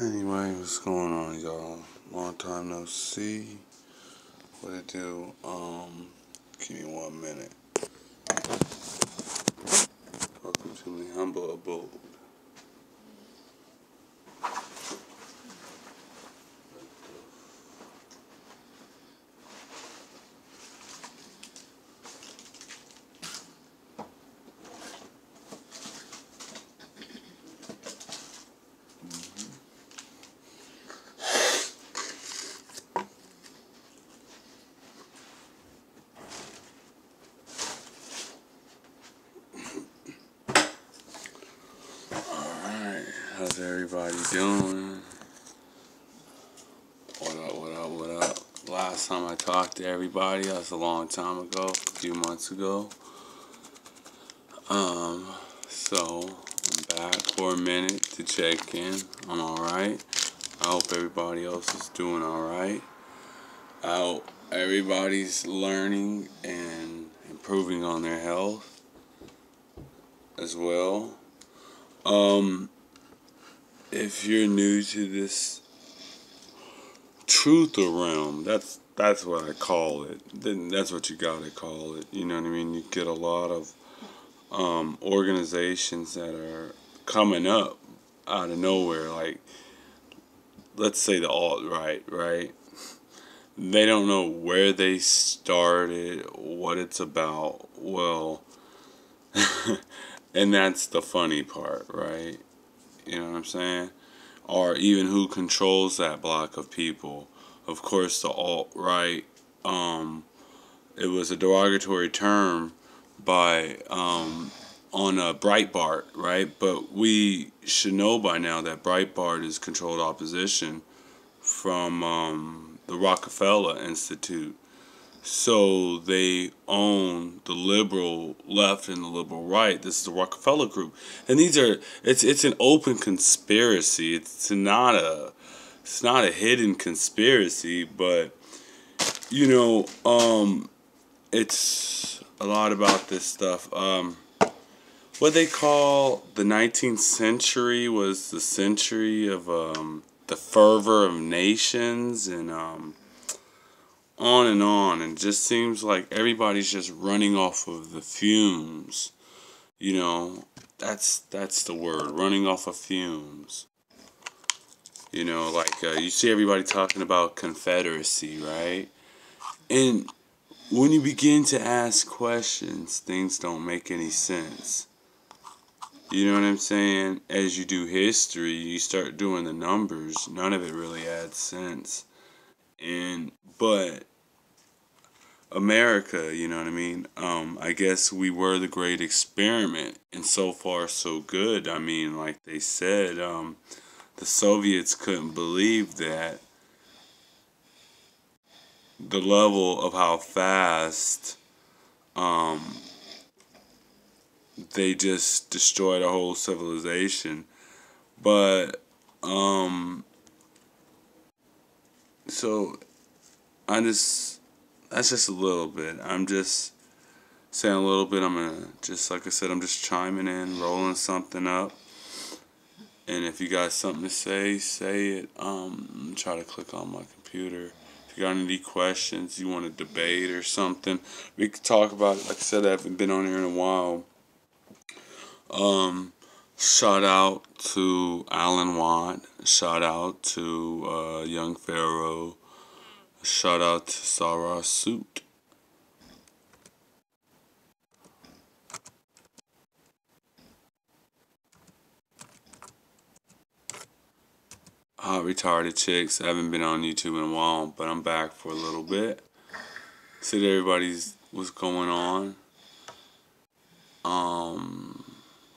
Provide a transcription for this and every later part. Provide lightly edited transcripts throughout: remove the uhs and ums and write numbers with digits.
Anyway, what's going on, y'all? Long time no see. What it do? Give me 1 minute. Welcome to my humble abode. Alright, how's everybody doing? What up, what up, what up? Last time I talked to everybody, that was a long time ago, a few months ago. So I'm back for a minute to check in. I'm alright. I hope everybody else is doing alright. I hope everybody's learning and improving on their health as well. If you're new to this truth realm, that's what I call it. Then that's what you gotta call it. You know what I mean? You get a lot of organizations that are coming up out of nowhere, like let's say the alt-right, right? They don't know where they started, what it's about. Well, and that's the funny part, right? You know what I'm saying? Or even who controls that block of people. Of course, the alt-right, it was a derogatory term by on Breitbart, right? But we should know by now that Breitbart is controlled opposition from the Rockefeller Institute. So they own the liberal left and the liberal right. This is the Rockefeller Group, and it's an open conspiracy. It's not a hidden conspiracy, but you know, it's a lot about this stuff. What they call the 19th century was the century of the fervor of nations and on and on, and just seems like everybody's just running off of the fumes. You know, that's the word, running off of fumes. You know, like you see everybody talking about Confederacy, right? And when you begin to ask questions, things don't make any sense. You know what I'm saying? As you do history, you start doing the numbers. None of it really adds sense. But America, you know what I mean? I guess we were the great experiment, and so far so good. I mean, like they said, the Soviets couldn't believe that the level of how fast they just destroyed a whole civilization. But so that's just a little bit. I'm just saying a little bit. I'm gonna just like I said, I'm just chiming in, rolling something up. And if you got something to say it. Try to click on my computer. If you got any questions, you want to debate or something, we could talk about it. Like I said, I haven't been on here in a while. Shout out to Alan Watt. Shout out to Young Pharaoh. Shout out to Sarah Suit. Hot retarded chicks. I haven't been on YouTube in a while, but I'm back for a little bit. See that everybody's what's going on.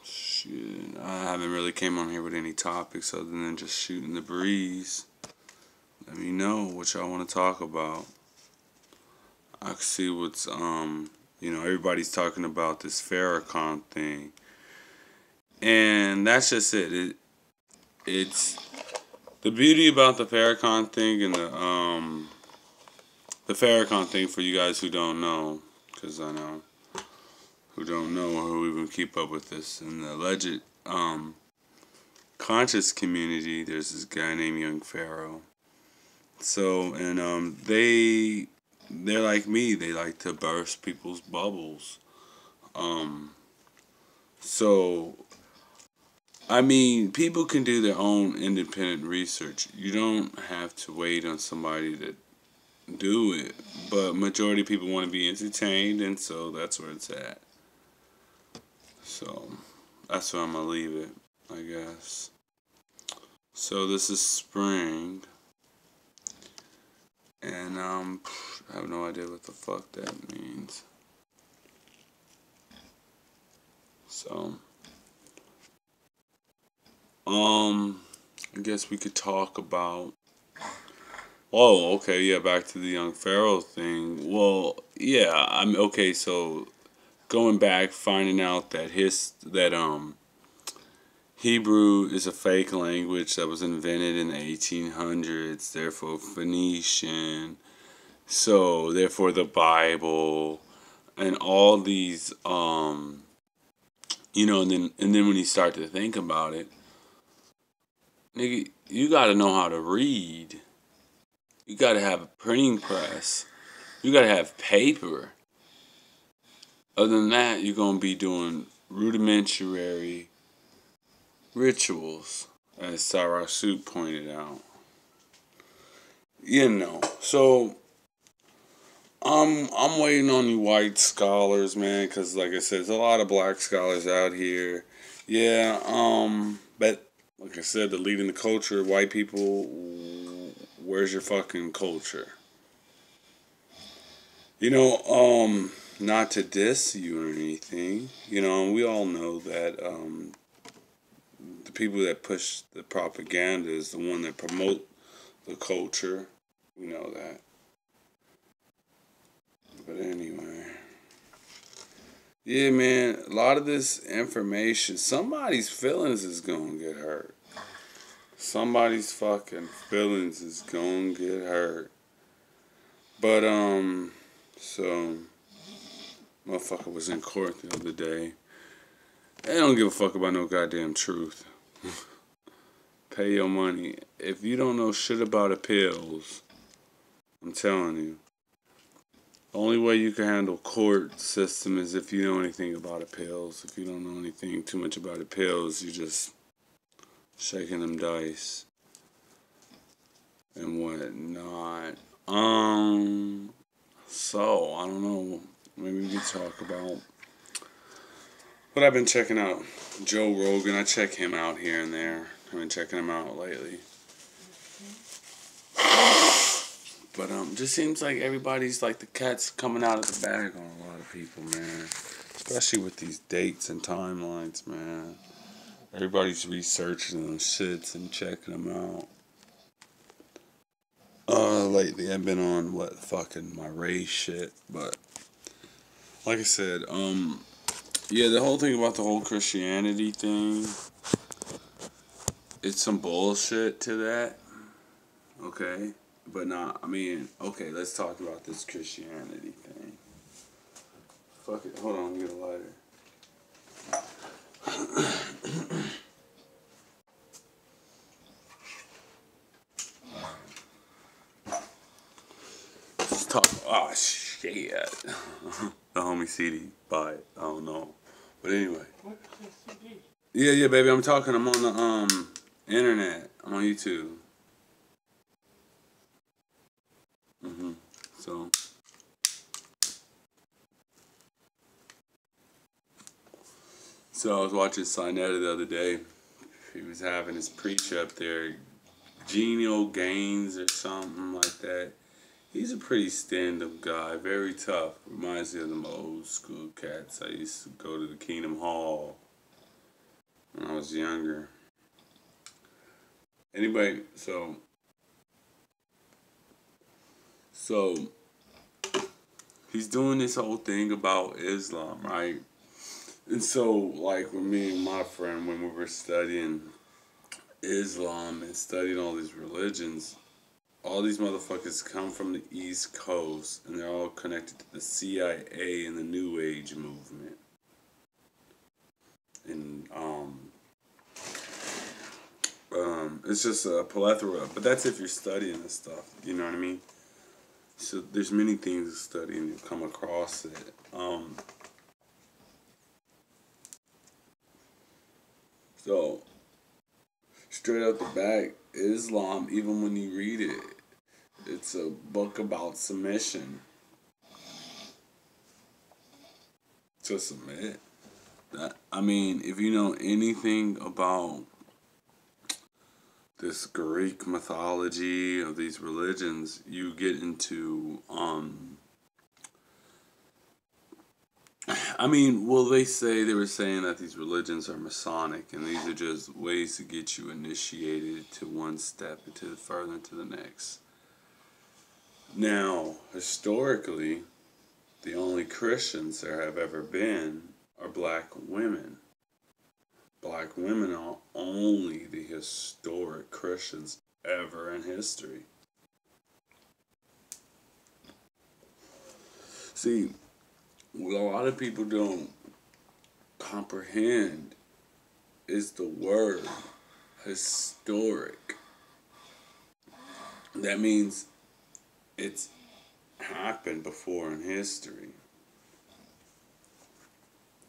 Shoot, I haven't really came on here with any topics other than just shooting the breeze. Let me know what y'all want to talk about. I can see what's everybody's talking about this Farrakhan thing, and that's just it. It's the beauty about the Farrakhan thing and the Farrakhan thing for you guys who don't know, because I know who don't know or who even keep up with this, and the alleged conscious community, there's this guy named Young Pharaoh. So, and they're like me. They like to burst people's bubbles. Um, so, I mean, people can do their own independent research. You don't have to wait on somebody to do it. But majority of people want to be entertained, and so that's where it's at. So, that's where I'm gonna leave it, I guess. So this is spring, and I have no idea what the fuck that means. So, I guess we could talk about. Oh, okay, yeah, back to the Young Pharaoh thing. Well, yeah, I'm okay. So going back, finding out that Hebrew is a fake language that was invented in the 1800s, therefore Phoenician, so therefore the Bible, and all these, and then when you start to think about it, nigga, you gotta know how to read. You gotta have a printing press. You gotta have paper. Other than that, you're gonna be doing rudimentary rituals, as Sarah Soup pointed out. So I'm waiting on you white scholars, man, because like I said, there's a lot of black scholars out here. Yeah, but like I said, the leading the culture, white people, where's your fucking culture? Not to diss you or anything, we all know that the people that push the propaganda is the one that promote the culture. We know that. But anyway. Yeah, man, a lot of this information, somebody's feelings is gonna get hurt. Somebody's fucking feelings is gonna get hurt. But, so, motherfucker was in court the other day. They don't give a fuck about no goddamn truth. Pay your money. If you don't know shit about appeals, I'm telling you, the only way you can handle court system is if you know anything about appeals. If you don't know anything too much about appeals, you just shaking them dice and whatnot. So I don't know. Maybe we could talk about what I've been checking out. Joe Rogan. I check him out here and there. I've been checking him out lately. But just seems like everybody's like the cat's coming out of the bag on a lot of people, man. Especially with these dates and timelines, man. Everybody's researching them shits and checking them out. Lately I've been on my race shit, but like I said, yeah, the whole thing about the whole Christianity thing, it's some bullshit to that. Okay? But okay, let's talk about this Christianity thing. Fuck it, hold on, let me get a lighter. Let's talk, oh shit. The homie CD, buy it, I don't know. But anyway. Yeah, baby, I'm on the, internet. I'm on YouTube. So I was watching Sinetta the other day. He was having his preacher up there, Geno Gaines or something like that. He's a pretty stand-up guy, very tough. Reminds me of them old school cats. I used to go to the Kingdom Hall when I was younger. Anyway, so he's doing this whole thing about Islam, right? And so, like, with me and my friend, when we were studying Islam and studying all these religions, all these motherfuckers come from the East Coast, and they're all connected to the CIA and the New Age movement. And, It's just a plethora, but that's if you're studying this stuff. You know what I mean? So there's many things to study, and you come across it. So straight out the back, Islam, even when you read it, it's a book about submission. To submit. I mean, if you know anything about this Greek mythology of these religions, you get into I mean, well, they were saying that these religions are Masonic, and these are just ways to get you initiated to one step into further into the next. Now, historically, the only Christians there have ever been are black women. Black women are only the historic Christians ever in history. See, what a lot of people don't comprehend is the word historic. That means it's happened before in history.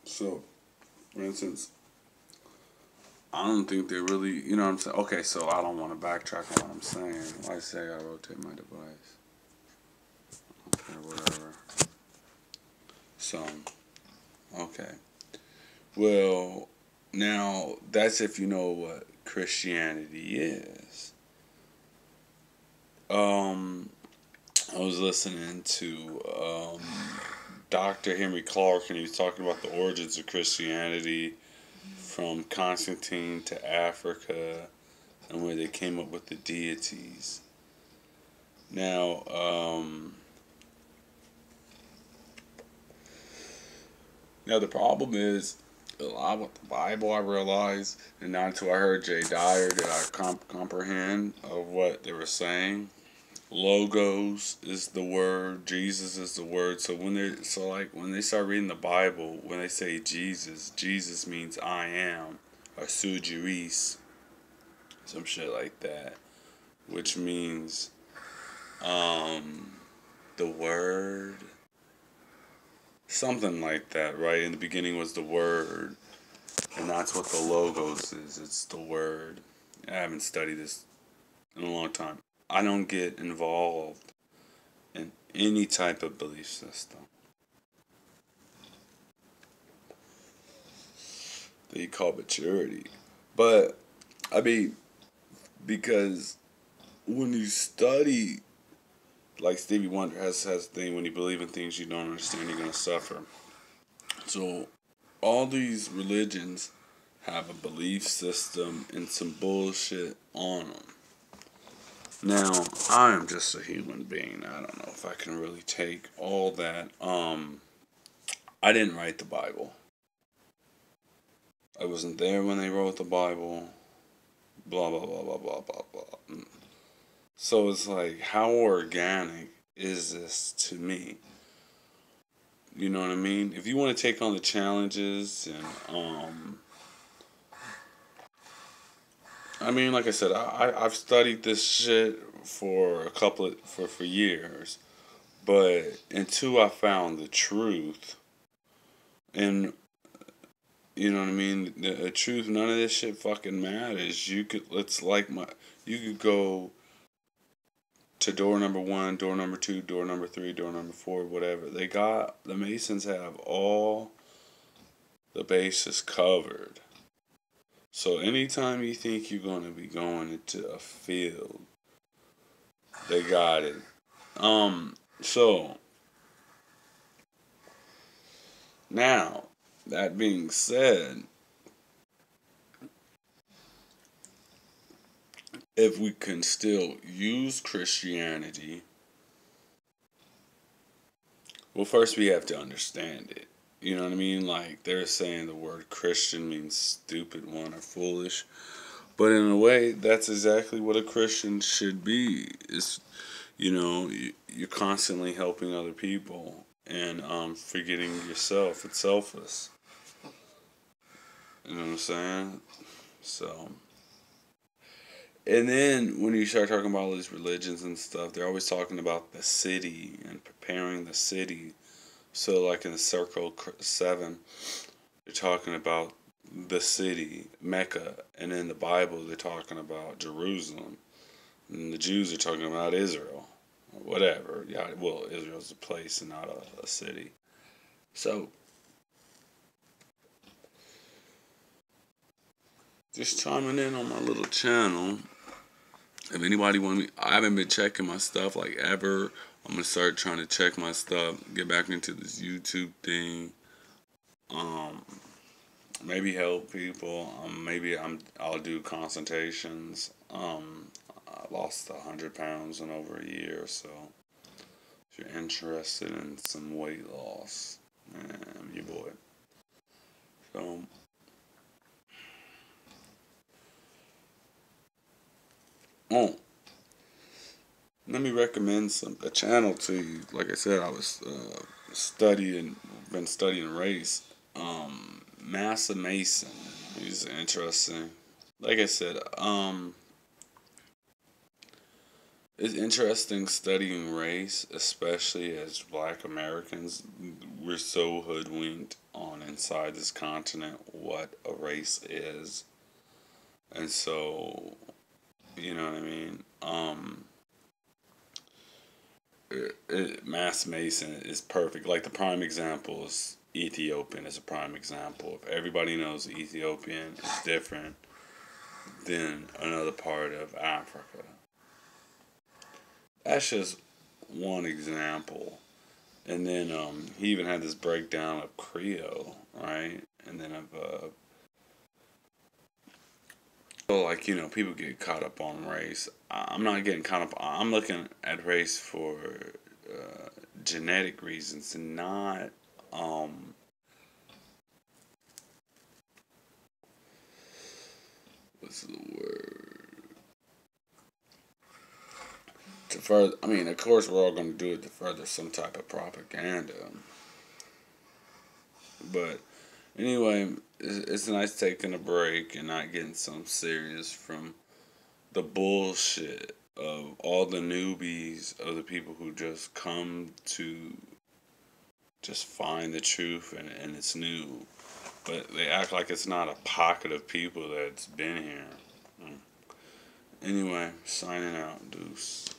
So, for instance, I don't think they really, you know what I'm saying? Okay, so I don't want to backtrack on what I'm saying. Why say I rotate my device? Okay, whatever. So, okay. Well, now, that's if you know what Christianity is. I was listening to Dr. Henry Clark, and he was talking about the origins of Christianity from Constantine to Africa and where they came up with the deities. Now, the problem is a lot with the Bible, I realized, and not until I heard Jay Dyer did I comprehend of what they were saying. Logos is the word, Jesus is the word. So when they start reading the Bible, when they say Jesus, Jesus means I am, or sui juris, some shit like that, which means the word, something like that, right? In the beginning was the word, and that's what the logos is. It's the word. I haven't studied this in a long time. I don't get involved in any type of belief system that you call maturity. But, I mean, because when you study, like Stevie Wonder has a thing, when you believe in things you don't understand, you're going to suffer. So, all these religions have a belief system and some bullshit on them. Now, I am just a human being. I don't know if I can really take all that. I didn't write the Bible. I wasn't there when they wrote the Bible. Blah, blah, blah, blah, blah, blah, blah. So it's like, how organic is this to me? You know what I mean? If you want to take on the challenges and, I mean, like I said, I've studied this shit for for years, but until I found the truth, and you know what I mean, the truth, none of this shit fucking matters. You could go to door number 1, door number 2, door number 3, door number 4, whatever. The Masons have all the bases covered. So anytime you think you're going to be going into a field, they got it. So, now, that being said, if we can still use Christianity, well, first we have to understand it. You know what I mean? Like, they're saying the word Christian means stupid one or foolish. But in a way, that's exactly what a Christian should be. It's, you're constantly helping other people and forgetting yourself. It's selfless. You know what I'm saying? So, And then when you start talking about all these religions and stuff, they're always talking about the city and preparing the city. So, like in the Circle 7, they're talking about the city, Mecca, and in the Bible, they're talking about Jerusalem. And the Jews are talking about Israel, or whatever. Yeah, well, Israel's a place and not a city. So, just chiming in on my little channel. If anybody want me, I haven't been checking my stuff like ever. I'm gonna start trying to check my stuff, get back into this YouTube thing. Um, maybe help people. I'll do consultations. I lost 100 pounds in over a year, so if you're interested in some weight loss, I'm your boy. So. Oh, let me recommend a channel to you. Like I said, I was been studying race. Massa Mason, he's interesting. Like I said, it's interesting studying race, especially as Black Americans. We're so hoodwinked on inside this continent what a race is, and so you know what I mean. Mass Mason is perfect. Like the prime example is Ethiopian is a prime example. If everybody knows Ethiopian is different than another part of Africa. That's just one example. And then he even had this breakdown of Creole, right? And then of so like people get caught up on race. I'm not getting caught up. I'm looking at race for genetic reasons and not what's the word to further. I mean, of course, we're all going to do it to further some type of propaganda. But anyway, it's nice taking a break and not getting so serious from the bullshit of all the newbies, of the people who just come to just find the truth and it's new. But they act like it's not a pocket of people that's been here. Anyway, signing out, Deuce.